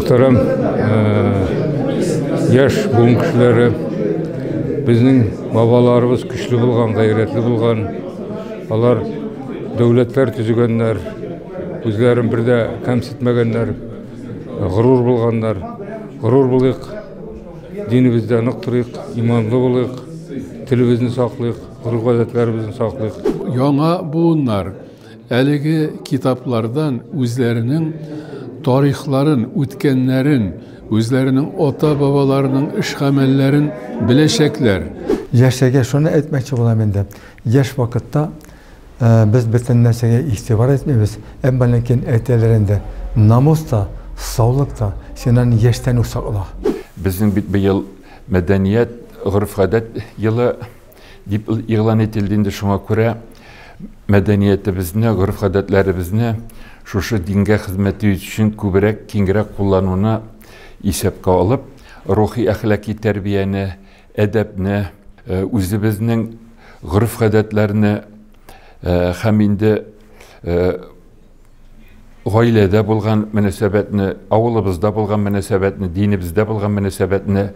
Muhterem yaş bugun kişileri, bizning babalarımız güçlü bulgan, gayretli bulgan, alar devletler tüzügenler, özlerin bir de kamsitmegenler, gurur bulganlar, gurur bulayık, dinimizde nıktırıyık, imanlı bulayık, tilimizni saklayık, uruk-adetlerimizni saklayık. Яңа буыннар әлеге kitaplardan үзләренең тарихларын, үткәннәрен, үзләренең ата-бабаларының эш-гамәлләрен беләчәкләр. Яшәгә шуны әйтмәкче булам инде. Яшь вакытта без бөтен нәрсәгә игътибар итмибез. Әмма ләкин әйтәләрендә намус та, саулык та сеннән яшьтән усакла. Безнең бит быел мәдәният, гырыф-гадәт елы дип игълан ителде, шуңа күрә мәдәниятебезне, гырыф-гадәтләребезне шушы дингә хезмәте өчен күбрәк, киңрәк куллануны исәпкә алып, рухи әхлаки тәрбияне, әдәпне, үзебезнең гырыф-гадәтләрне һәм инде гаиләдә булган мөнәсәбәтне, авылыбызда булган мөнәсәбәтне, динебездә булган мөнәсәбәтне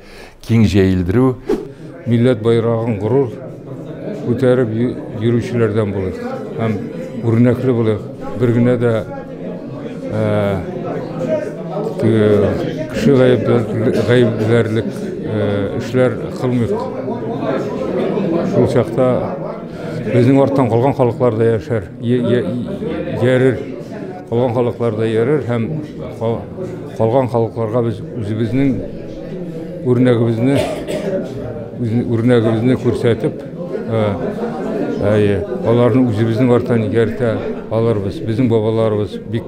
киң җәелдерү, Millet bayrağın gurur көтәреп йөрүчеләрдән булыйк һәм үрнәкле булыйк. Bir генә дә кеше гаепләрлек эшләр кылмыйк. Шул чакта безнең арттан калган халыкларда яшәр, ярыр, калган халыкларда ярыр һәм калган халыкларга без үзебезнең үрнәгебезне күрсәтеп, аларны үзебезнең арттан ярта, алар безнең бабаларыбыз бик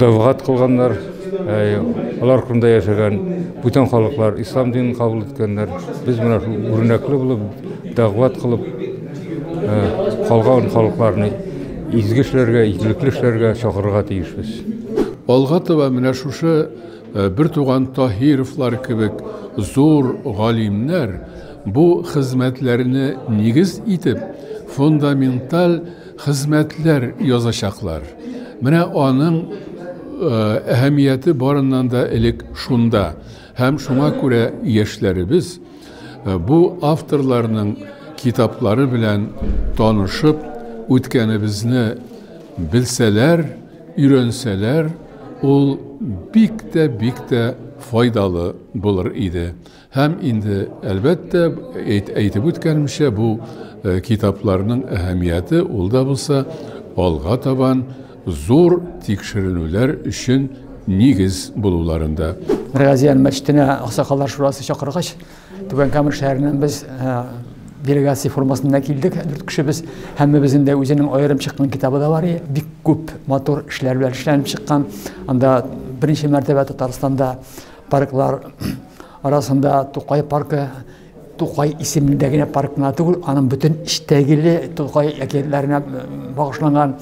давгат кылганнар, алар кырында яшәгән бүтән халыклар, ислам динен кабул иткәннәр. Без менә үрнәкле булып, давгат кылып, калган халыкларны изге эшләргә, игелекле эшләргә чакырырга тиешбез. Алга таба менә шушы бер туган Таһировлар кебек зур галимнәр бу хезмәтләрне нигез итеп фундаменталь хезмәтләр язачаклар. Менә аның әһәмияте барыннан да элек шунда. Һәм шуңа күрә яшьләребез бу авторларның китаплары белән танышып, үткәнебезне белсәләр, өйрәнсәләр, ул бик тә файдалы булыр иде. Һәм инде әлбәттә әйтеп үткәнемчә, бу китапларның әһәмияте ул да булса алга табан зур тикшеренүләр өчен нигез булуларында. Мәргазиян мәчетенә аксакаллар шурасы чакыргач, Түбән Кама шәһәреннән без делегация формасында килдек. 4 кешебез, һәммәбезнең дә үзенең аерым чыккан китабы да бар. Бик күп матур эшләр белән эшләнеп чыккан. Анда беренче мәртәбә Татарстанда парклар арасында Тукай паркы, Тукай исемендәге парк гына түгел, аның бөтен эчтәгеле Тукай әкиятләренә багышланган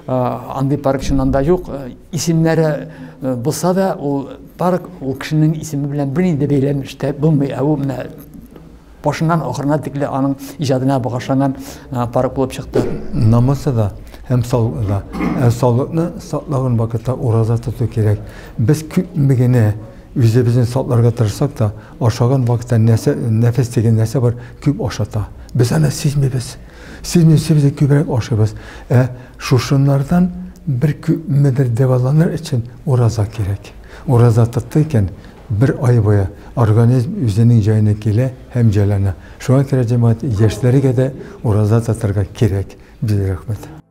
андый парк шуннан да юк. Исемнәре булса да, ул парк ул кешенең исеме белән бернинди бәйләнештә булмый. Ул менә башыннан ахырына тикле аның иҗадына багышланган парк булып чыкты. Намазы да һәм саулыгы да. Саулыкны саклаган вакытта ураза тоту кирәк. Без күпме генә үзебезне сакларга тырышсак та, ашаган вакытта нәфес дигән нәрсә бар, күп ашата. Без аны сизмибез. Сизмибез, күбрәк ашыйбыз. Шушыннардан bir күпмедер дәваланыр өчен ураза кирәк. Ураза тотты икән, bir ай буе организм үзенең җаена килә һәм җәләнә. Шуңа күрә җәмәгать яшьләргә дә ураза тотарга кирәк. Бик рәхмәт.